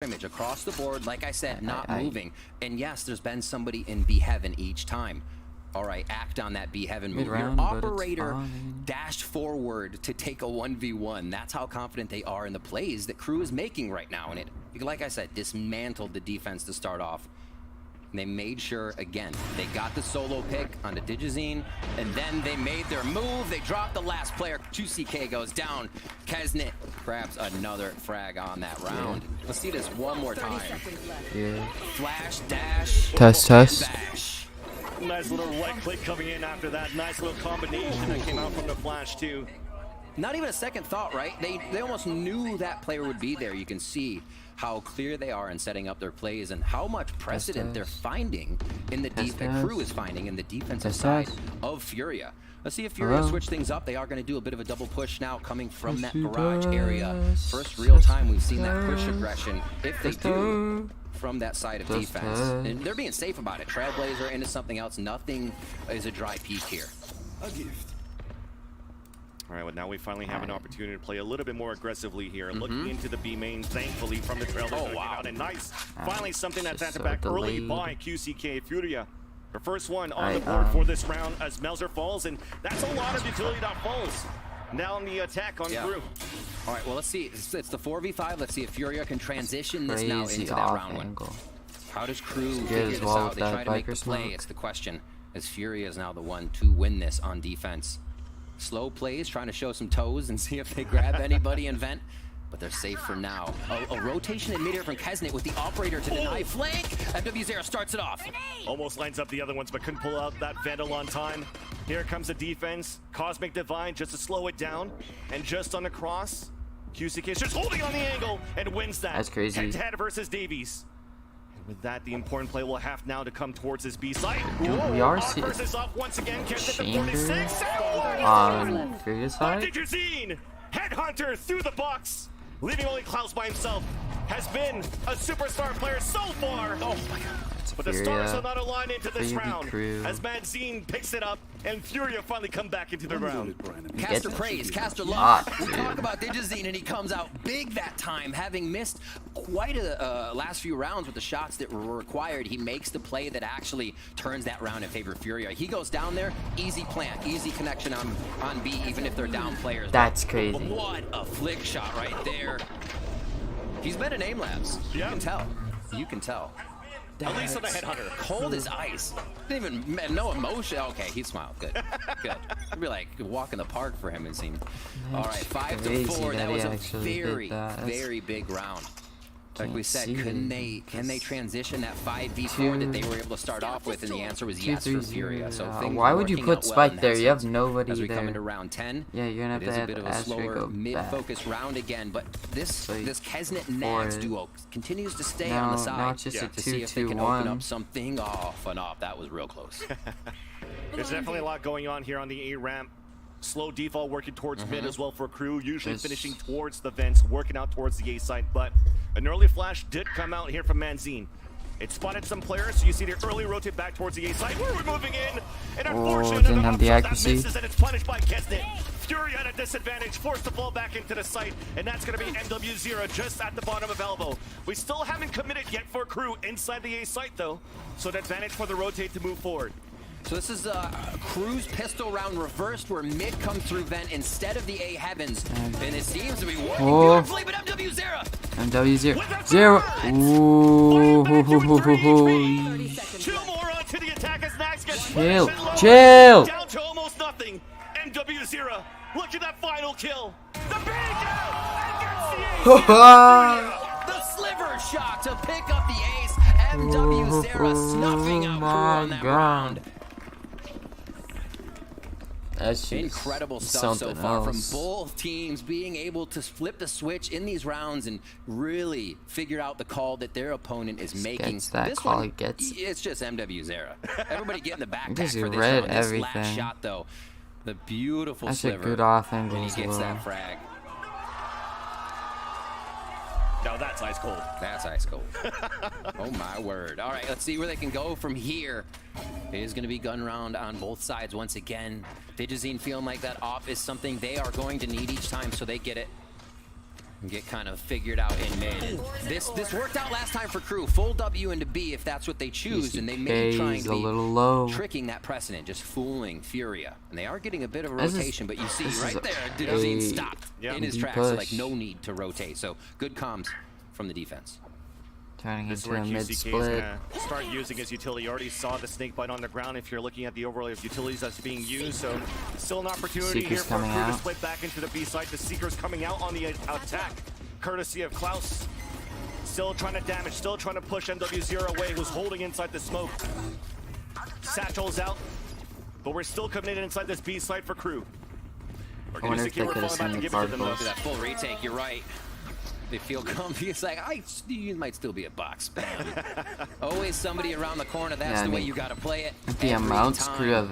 image across the board, like I said, not moving. And yes, there's been somebody in B Heaven each time. All right, act on that B Heaven move. Your operator dashed forward to take a 1v1. That's how confident they are in the plays that Crew is making right now. And it, like I said, dismantled the defense to start off. And they made sure, again, they got the solo pick onto Digizine, and then they made their move. They dropped the last player. 2CK goes down. Kesnet grabs another frag on that round. Let's see this one more time. Flash, dash, test. bash. Nice little right click coming in after that. Nice little combination that came out from the flash too. Not even a second thought, right? They almost knew that player would be there. You can see how clear they are in setting up their plays and how much precedent they're finding in the defense. Crew is finding in the defensive side of Furia. Let's see if Furia switch things up. They are going to do a bit of a double push now coming from that garage area. First real time we've seen that push aggression, if they do, from that side of defense. And they're being safe about it. Trailblazer into something else. Nothing is a dry peak here. A gift. All right, well, now we finally have an opportunity to play a little bit more aggressively here. Looking into the B main, thankfully, from the Trailblazer. Oh, wow. And nice. Finally, something that's answered back early by QCK Furia. The first one on the board for this round as Melzer falls, and that's a lot of utility that falls. Now on the attack on Crew. All right, well, let's see. It's the 4v5. Let's see if Furia can transition this now into that round one. How does Crew figure this out? They try to make the play. It's the question. As Furia is now the one to win this on defense. Slow plays, trying to show some toes and see if they grab anybody in vent. But they're safe for now. A rotation in mid-air from Kesnet with the operator to deny flank. MW0 starts it off. Almost lines up the other ones, but couldn't pull out that Vandal on time. Here comes the defense. Cosmic Divine just to slow it down. And just on the cross, QCK is just holding on the angle and wins that. That's crazy. Head-to-head versus Davies. And with that, the important play will have now to come towards this B site. Dude, we are seeing once again, Chamber on Furia side. Digizine, Headhunter through the box. Leaving only Klaus by himself, has been a superstar player so far. Oh my god. But the stars will not align into this round as Manzine picks it up and Furia finally come back into the round. Caster praise, Caster love. We talk about Digizine and he comes out big that time, having missed quite a last few rounds with the shots that were required. He makes the play that actually turns that round in favor of Furia. He goes down there, easy plant, easy connection on B, even if they're down players. That's crazy. What a flick shot right there. He's been in aim labs. You can tell. You can tell. At least on the Headhunter. Cold as ice. Didn't even, no emotion. Okay, he smiled. Good. Good. It'd be like a walk in the park for him, it seemed. All right, 5-4. That was a very big round. Like we said, can they transition that 5v4 that they were able to start off with? And the answer was yes for Furia. So why would you put Spike there? You have nobody as we there. come into round 10. Yeah, you're gonna have to have a bit of a slower mid-focus round again, but this Kesnet Nags duo continues to stay on the side not just a to see if they can open up something off and off. That was real close. There's definitely a lot going on here on the A ramp. Slow default working towards mid as well for Crew, usually finishing towards the vents, working out towards the A site, but an early flash did come out here from Manzine. It spotted some players, so you see the early rotate back towards the A site. Where we're moving in, and unfortunately, didn't have the accuracy. Misses, and it's punished by Kesnet. Fury at a disadvantage, forced to fall back into the site, and that's going to be MW0 just at the bottom of elbow. We still haven't committed yet for Crew inside the A site, though, so an advantage for the rotate to move forward. So this is Crew's pistol round reversed where mid comes through vent instead of the A heavens. And it seems to be working beautifully, but MW0. MW0. Ooh. Two more onto the attack as Nax gets Chill. down to almost nothing. MW0, look at that final kill. The big The sliver shot to pick up the ace. MW0 snuffing out Crew on that round. That's incredible stuff so far from both teams, being able to flip the switch in these rounds and really figure out the call that their opponent is making. This one, it's just MW0. Everybody get in the backpack for this one. This last shot, though, the beautiful sliver. That's a good off angle when he gets that frag. No, that's ice cold. That's ice cold. Oh my word. All right, let's see where they can go from here. It is going to be gun round on both sides once again. Digizine feeling like that off is something they are going to need each time, so they get it. and get kind of figured out in mid. This worked out last time for Crew. Full W into B if that's what they choose, and they may be trying to a little low. tricking that precedent, just fooling Furia. And they are getting a bit of a rotation, but you see right there, Didozine stopped in his tracks, so like no need to rotate. So good comms from the defense. Turning This is into where a mid QCK is split. gonna start using his utility. You already saw the snake bite on the ground if you're looking at the overall of utilities that's being used. So still an opportunity Seeker's here for coming Crew to out. split back into the B side. The Seeker's coming out on the attack, courtesy of Klaus. Still trying to damage, still trying to push NW0 away, who's holding inside the smoke. Satchel's out, but we're still committed inside this B side for Crew. I wonder if they could have seen the particles. That full retake, you're right. They feel comfy. It's like, you might still be a box spam. Always somebody around the corner. That's the way you got to play it. The amounts Crew have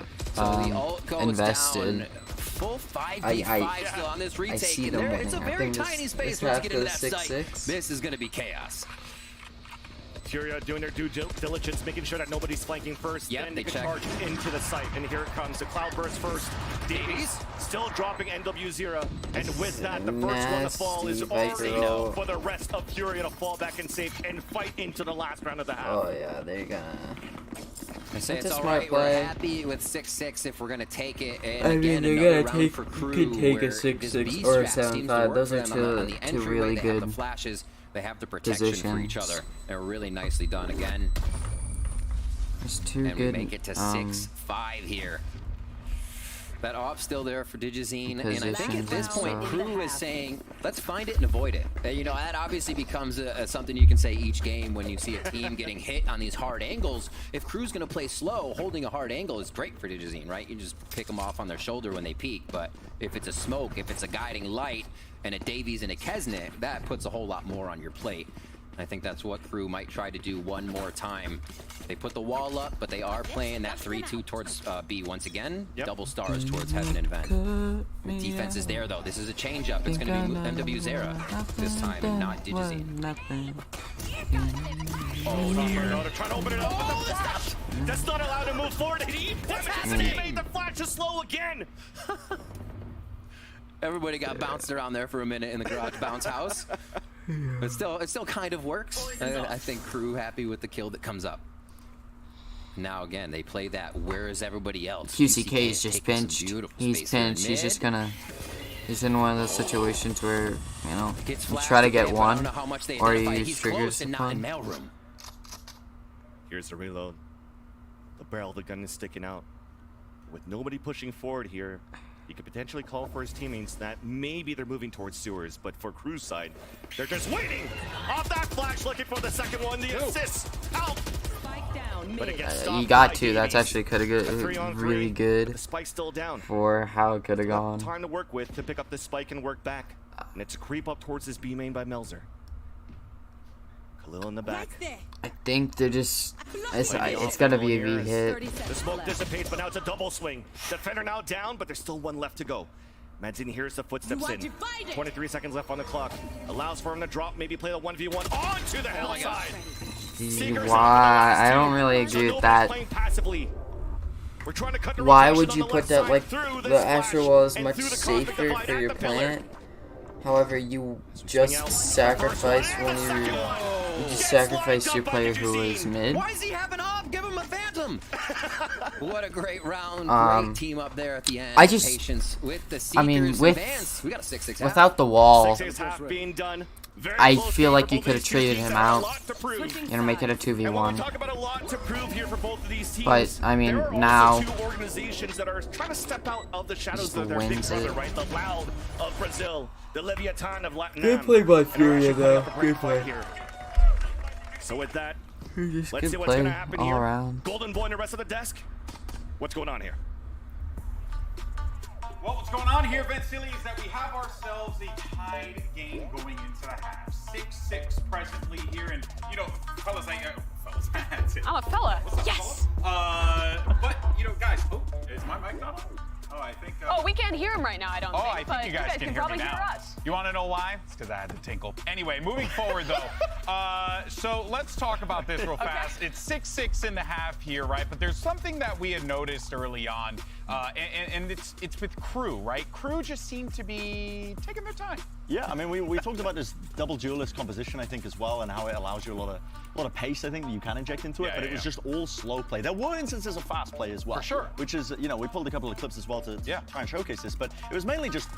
invested. Down, full 5v5 still on this retake. I see them it's a very tiny space once you get into that site. This is going to be chaos. Furia doing their due diligence, making sure that nobody's flanking first. Yep, then they check charge into the site, and here it comes. The Cloudburst first. Davies still dropping NW0, and with that, the first one to fall is already known for the rest of Furia to fall back and save and fight into the last round of the half. Oh yeah, they're gonna. I say That's it's a all smart right. play. We're happy with 6-6 if we're gonna take it. And I mean, again, they're another gonna round for Crew could take a where 6-6 this B or a strat seems to 7-5. work Those for are them on two the entryway. really They have good the flashes. They have the protection for each other. They're really nicely done again. There's two And good. we make it to 6-5 here. That off still there for Digizine, and I think at this point, Crew is saying, let's find it and avoid it. You know, that obviously becomes something you can say each game when you see a team getting hit on these hard angles. If Crew's going to play slow, holding a hard angle is great for Digizine, right? You just pick them off on their shoulder when they peek, but if it's a smoke, if it's a guiding light, and a Davies and a Kesnick, that puts a whole lot more on your plate. I think that's what Crew might try to do one more time. They put the wall up, but they are playing that 3-2 towards B once again. Double stars towards Heaven and Vent. The defense is there, though. This is a change-up. It's going to be MW's era this time, and not Digizine. Oh, no, they're trying to open it up. That's not allowed to move forward. He made the flash slow again. Everybody got bounced around there for a minute in the garage bounce house. But still, it still kind of works. And I think Crew happy with the kill that comes up. Now again, they play that. Where is everybody else? QCK is just pinched. He's pinched. He's just gonna. He's in one of those situations where you try to get one, or you use triggers to punch. Here's the reload. The barrel of the gun is sticking out. With nobody pushing forward here, you could potentially call for his teammates that maybe they're moving towards sewers, but for Crew's side, they're just waiting off that flash, looking for the second one. The assist out. But it gets stopped. You got by to. That's Davies. actually could have got really good. The spike's still down. For how it could have gone. Time to work with to pick up the spike and work back, and it's a creep up towards this B main by Melzer. Khalil in the back. I think they're just. It's gotta be a V hit. The smoke dissipates, but now it's a double swing. Defender now down, but there's still one left to go. Mancini hears the footsteps in. 23 seconds left on the clock. Allows for him to drop, maybe play the 1v1 onto the hillside. Why? I don't really agree with that. Why would you put that, like, the Astro Wall is much safer for your plant? However, you just sacrifice you just sacrifice your player who is mid. Why is he having off? Give him a phantom. What a great round. Great team up there at the end. Patience with the Seekers. with we got a 6-6 without the wall, being done. I feel like you could have traded him out, make it a 2v1. But I mean, now two organizations that are trying to step out of the shadows of their big wins brother, it. right? The Loud of Brazil, the Leviathan of Latin. Good play by Furia, though. Good play. So with that, Just let's good see what's going to play happen all here. around. Golden Boy and the rest of the desk. What's going on here? Well, what's going on here, Vincili, is that we have ourselves a tied game going into the half. 6-6 presently here, and fellas, that's it. I'm a fella. Yes. But guys, is my mic not on? Oh, I think. Oh, we can't hear him right now. I don't think. I think but you guys can hear probably me now. hear us. You want to know why? It's because I had to tinkle. Anyway, moving forward, though. So let's talk about this real fast. It's 6-6 in the half here, right? But there's something that we had noticed early on, and it's with Crew, right? Crew just seemed to be taking their time. Yeah, I mean, we talked about this double duelist composition, I think, as well, and how it allows you a lot of pace, I think, that you can inject into it, but it was just all slow play. There were instances of fast play as well. For sure. Which is, you know, we pulled a couple of clips as well to try and showcase this, but it was mainly just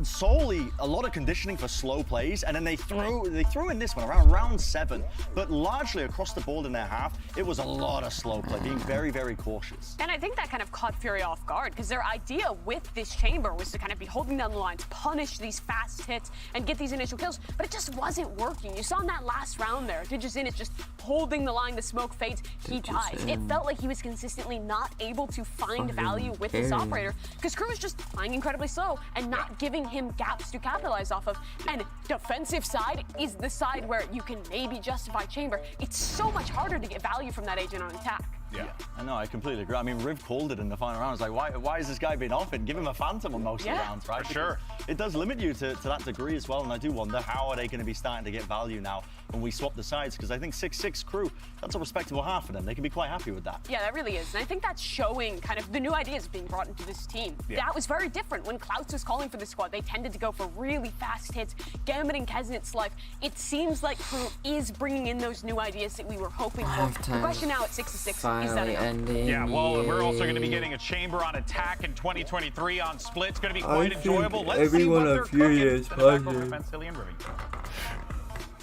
solely a lot of conditioning for slow plays, and then they threw in this one around round 7, but largely across the board in their half, it was a lot of slow play, being very, very cautious. And I think that kind of caught Furia off guard, because their idea with this chamber was to kind of be holding down the lines, punish these fast hits, and get these initial kills, but it just wasn't working. You saw in that last round there, Digizin is just holding the line, the smoke fades, he dies. It felt like he was consistently not able to find value with this operator, because Crew was just playing incredibly slow and not giving him gaps to capitalize off of. And defensive side is the side where you can maybe justify chamber. It's so much harder to get value from that agent on attack. Yeah, I know, I completely agree. I mean, Riv called it in the final round. It's like, why is this guy being offered? Give him a Phantom on most of the rounds, right? For sure. It does limit you to that degree as well, and I do wonder how are they going to be starting to get value now when we swap the sides, because I think 6-6 Crew, that's a respectable half for them. They can be quite happy with that. Yeah, that really is. And I think that's showing kind of the new ideas being brought into this team. That was very different. When Klaus was calling for the squad, they tended to go for really fast hits, Gambit and Keznet's life. It seems like Crew is bringing in those new ideas that we were hoping for. The question now at 6-6 is that enough? Yeah, well, we're also going to be getting a chamber on attack in 2023 on split. It's going to be quite enjoyable. Let's see what they're cooking.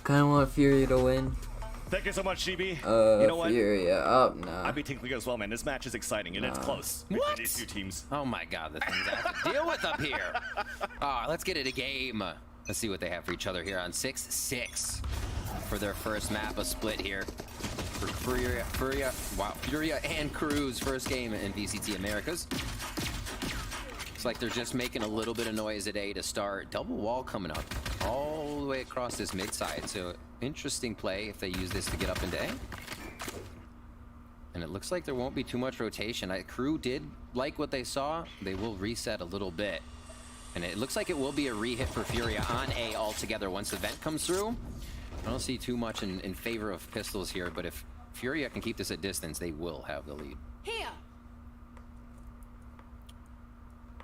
Kind of want Furia to win. Thank you so much, GB. You know what? Furia up now. I'd be tinkling as well, man. This match is exciting, and it's close. What? These two teams. Oh my God, the things I have to deal with up here. Let's get it a game. Let's see what they have for each other here on 6-6 for their first map of split here. For Furia and Crew's first game in VCT Americas. Looks like they're just making a little bit of noise at A to start. Double wall coming up all the way across this mid side. So interesting play if they use this to get up into A. And it looks like there won't be too much rotation. Crew did like what they saw. They will reset a little bit. And it looks like it will be a re-hit for Furia on A altogether once the vent comes through. I don't see too much in favor of pistols here, but if Furia can keep this at distance, they will have the lead. Here.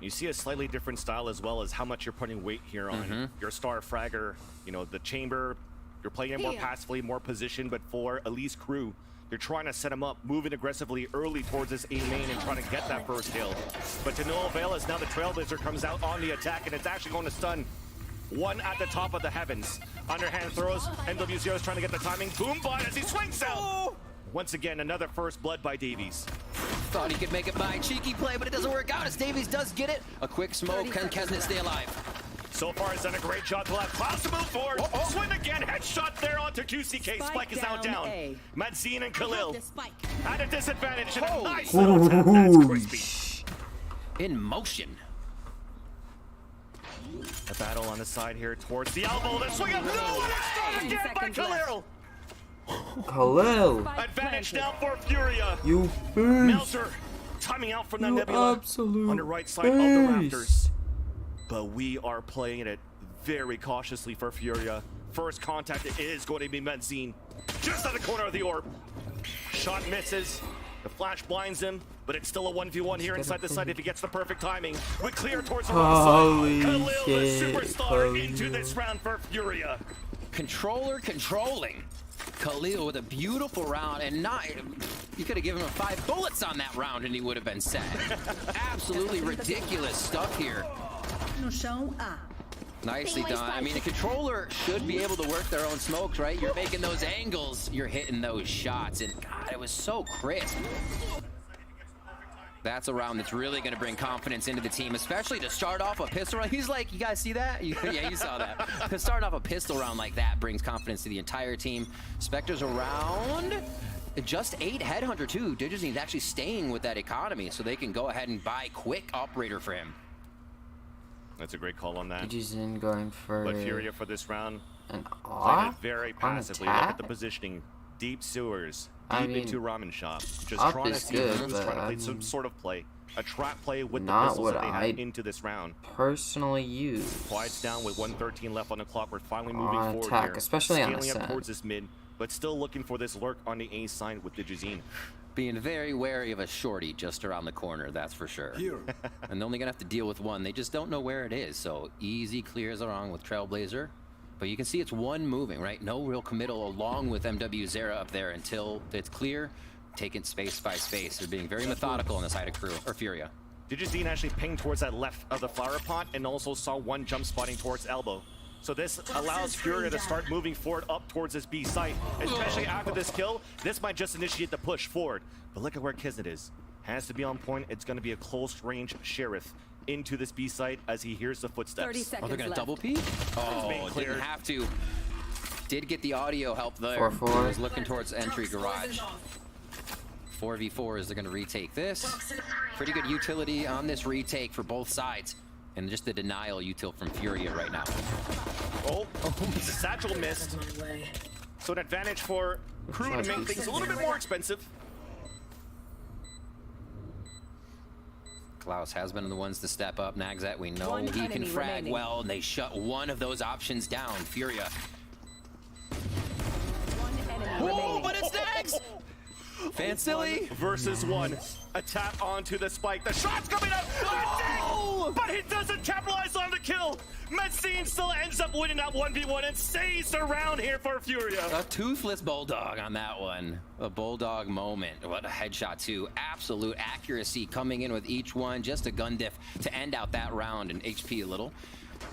You see a slightly different style as well as how much you're putting weight here on your star fragger. You know, the chamber, you're playing it more passively, more position, but for Elise Crew, they're trying to set him up, moving aggressively early towards this A main and trying to get that first kill. But to no avail as now the Trailblazer comes out on the attack, and it's actually going to stun one at the top of the heavens. Underhand throws, NW0 is trying to get the timing. Boom bot as he swings out! Once again, another first blood by Davies. Thought he could make it by a cheeky play, but it doesn't work out as Davies does get it. A quick smoke, can Kesnet stay alive? So far, he's done a great job to let Klaus move forward. Swing again, headshot there onto QCK. Spike is now down. Madzine and Khalil at a disadvantage. And a nice little tap. That's crispy. In motion. A battle on the side here towards the elbow. The swing of again by Khalil. Khalil. Advantage now for Furia. You Melter timing out from that nebula on the right side of the Raptors. But we are playing it very cautiously for Furia. First contact is going to be Medzine. Just at the corner of the orb. Shot misses. The flash blinds him, but it's still a 1v1 here inside the site if he gets the perfect timing. We clear towards the right side. Khalil, the superstar, into this round for Furia. Controller controlling. Khalil with a beautiful round, and you could have given him 5 bullets on that round and he would have been set. Absolutely ridiculous stuff here. Nicely done. I mean, a controller should be able to work their own smokes, right? You're making those angles, you're hitting those shots, and God, it was so crisp. That's a round that's really going to bring confidence into the team, especially to start off a pistol round. He's like, you guys see that? Yeah, you saw that. To start off a pistol round like that brings confidence to the entire team. Spectre's around. Just 8 Headhunter, too. Digizine's actually staying with that economy, so they can go ahead and buy quick operator for him. That's a great call on that. Digizine going for... But Furia for this round. An played it very passively. Look at the positioning. Deep sewers. Deep into ramen shop. Just trying to see who's trying to play some sort of play. a trap play with the Not pistols what that they I had into this round. personally use. Quiet's down with 1:13 left on the clock. We're finally moving forward attack, here. especially on Scaling up ascent. towards this mid, but still looking for this lurk on the A side with Digizine. Being very wary of a shorty just around the corner, that's for sure. And they're only gonna have to deal with one. They just don't know where it is. So easy clears along with Trailblazer. But you can see it's one moving, right? No real committal along with MW Zera up there until it's clear. Taking space by space. They're being very methodical on the side of Crew, or Furia. Digizine actually pinged towards that left of the flower pot and also saw one jump spotting towards elbow. So this allows Furia to start moving forward up towards this B site, especially after this kill. This might just initiate the push forward. But look at where Kisnet is. Has to be on point. It's going to be a close range Sheriff into this B site as he hears the footsteps. 30 seconds Oh, they're gonna left. double peek? Oh, being didn't cleared. have to. Did get the audio help there. 4-4. He was looking towards entry garage. 4v4s, they're gonna retake this. Pretty good utility on this retake for both sides. And just the denial util from Furia right now. Oh, satchel missed. So an advantage for Crew to make things a little bit more expensive. Klaus has been the ones to step up. Nagzat, we know One he can enemy frag remaining. well, and they shut one of those options down. Furia. One enemy Oh, remaining. but it's Nags! Fancilly. Versus one. A tap onto the spike. The shot's coming up. Oh! But he doesn't capitalize on the kill. Metzine still ends up winning that 1v1 and saves the round here for Furia. A toothless bulldog on that one. A bulldog moment. What a headshot too. Absolute accuracy coming in with each one. Just a gun diff to end out that round and HP a little.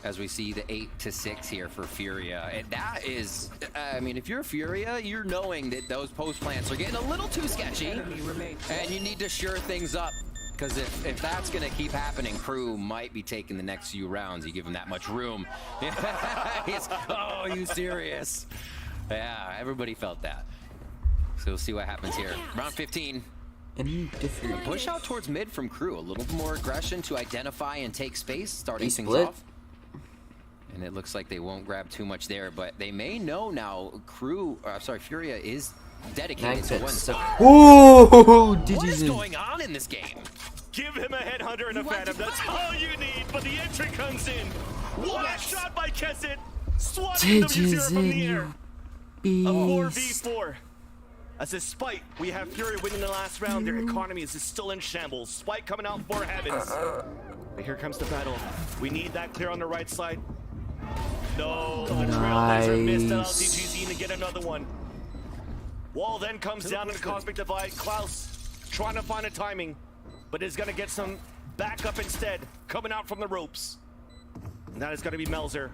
As we see the 8-6 here for Furia. And that is, I mean, if you're Furia, you're knowing that those post plants are getting a little too sketchy. And you need to sure things up. Because if that's going to keep happening, Crew might be taking the next few rounds. You give him that much room. Oh, are you serious? Yeah, everybody felt that. So we'll see what happens here. Round 15. Any different? Push out towards mid from Crew. A little more aggression to identify and take space, starting things split. off. And it looks like they won't grab too much there, but they may know now Furia is dedicated to one side. Ooh, What is Digizine. going on in this game? Give him a headhunter and a phantom. That's all you need. But the entry comes in. What a shot by Kesset. Swatting W0 from the air. A Beast. 4v4. As a Spike, we have Fury winning the last round. Their economy is still in shambles. Spike coming out for Heavens. But here comes the battle. We need that clear on the right side. No, the Trailblazer missed out. DGZ to get another one. Wall then comes down to the Cosmic Divide. Klaus trying to find a timing, but is going to get some backup instead, coming out from the ropes. And that is going to be Melzer.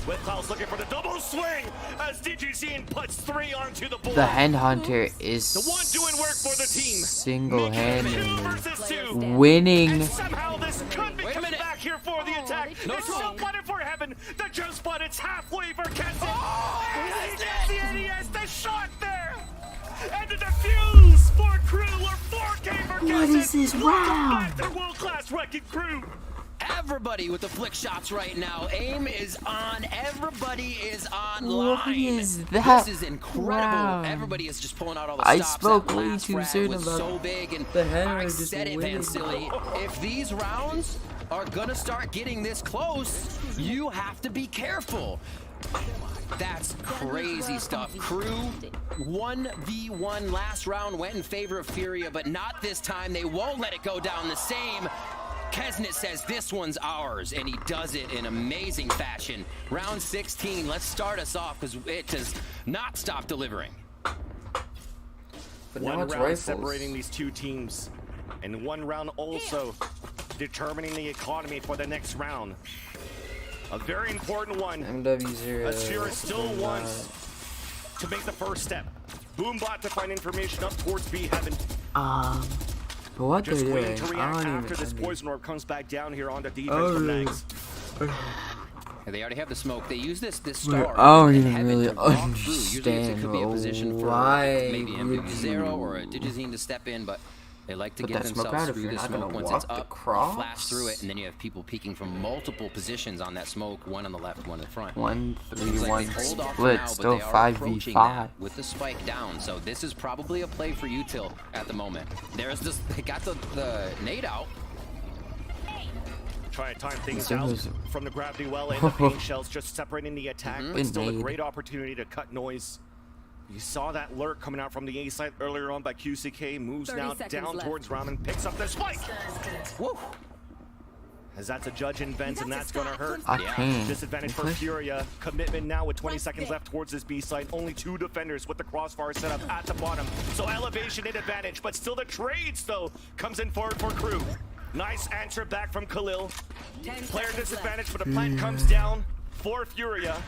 With Klaus looking for the double swing as DGZ puts 3 onto the board. The Headhunter is The one doing work for the team. single-handedly 2 versus 2. winning. And somehow this could be Wait a coming minute. back here for the attack. No It's still smoke. butted for Heaven. The jump spot, it's halfway for Kenton. Oh, And he gets the NES, the shot there. And the defuse for Crew or 4K for Kenton. What is this round? Back to world-class Wrecking Crew. Everybody with the flick shots right now. Aim is on. Everybody is online. What is that This is incredible. round? Everybody is just pulling out all the I stops. spoke That way last too frag soon was about so big, and the Henry I just said it, winning. Vansili. If these rounds are gonna start getting this close, you have to be careful. That's crazy stuff. Crew 1v1 last round went in favor of Furia, but not this time. They won't let it go down the same. Kesnet says this one's ours, and he does it in amazing fashion. Round 16, let's start us off because it does not stop delivering. But One now it's round rifles. separating these two teams, and one round also determining the economy for the next round. A very important one. MW0. As Fury still wants to make the first step. Boombot to find information up towards B Heaven. But what they're Just doing, waiting to I react don't after this even. poison orb comes back down here on the defense Oh, from really? Nags. They already have the smoke. They use this Wait, star. I don't in even Heaven really to walk through. Usually it understand could be a position for why maybe would MW0 you or a Digizine to step in, but they like to put get that smoke themselves out if through you're the not smoke gonna once walk it's the up, cross? flash through it, and then you have people peeking from multiple positions on that smoke, one on the left, one in the front. 1-3-1 Hold off for split, now, still but they are approaching 5v5. that with the spike down. So this is probably a play for util at the moment. There's this. They got the nade out. Try to time things out from the gravity well and the pain shells, just separating the attack, but still a great opportunity to cut noise. You saw that lurk coming out from the A side earlier on by QCK, moves now down towards Ramen, picks up the spike. Woo! As that's a judge in vents, and that's gonna hurt. Disadvantage for Furia. Commitment now with 20 seconds left towards this B side. Only 2 defenders with the crossfire set up at the bottom. So elevation in advantage, but still the trades though comes in forward for Crew. Nice answer back from Khalil. Player disadvantage, but a plant comes down for Furia.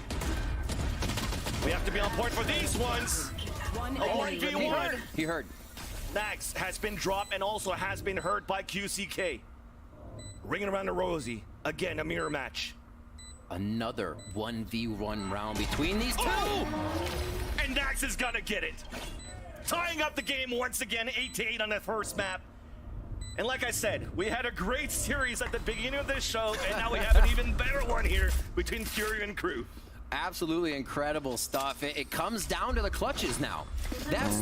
We have to be on point for these ones. 1v1. He heard. Nax has been dropped and also has been hurt by QCK. Ringing around the Rosie. Again, a mirror match. Another 1v1 round between these two. And Nax is gonna get it. Tying up the game once again, 8-8 on the first map. And like I said, we had a great series at the beginning of this show, and now we have an even better one here between Furia and Crew. Absolutely incredible stuff. It comes down to the clutches now. That's